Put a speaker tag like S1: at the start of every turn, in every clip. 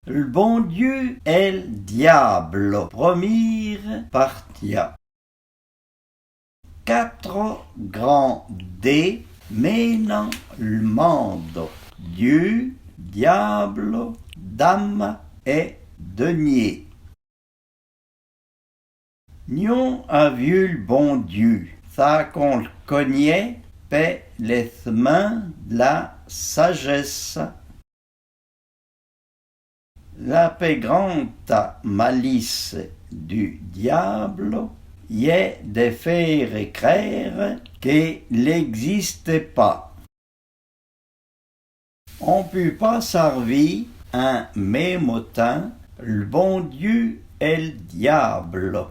S1: Le bon Dieu et le diable, première partia. Quatre grands dés menant le monde. Dieu, diable, dame et denier. Nion a vu le bon Dieu, ça qu'on le cognait, paie les mains de la sagesse. La plus grande malice du diable y est de faire croire qu'il n'existait pas. On ne peut pas servir un même temps le bon Dieu et le diable.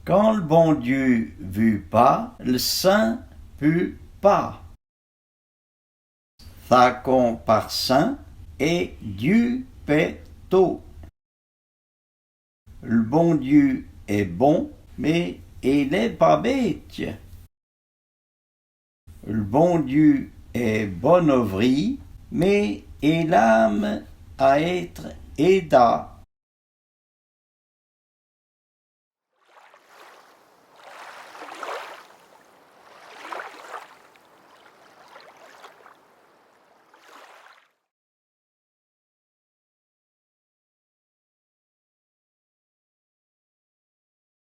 S1: Quand le bon Dieu veut pas, le saint peut pas. Ça qu'on par saint et Dieu paie tout. Le bon Dieu est bon, mais il n'est pas bête. Le bon Dieu est bon ouvrier, mais il aime à être aidé.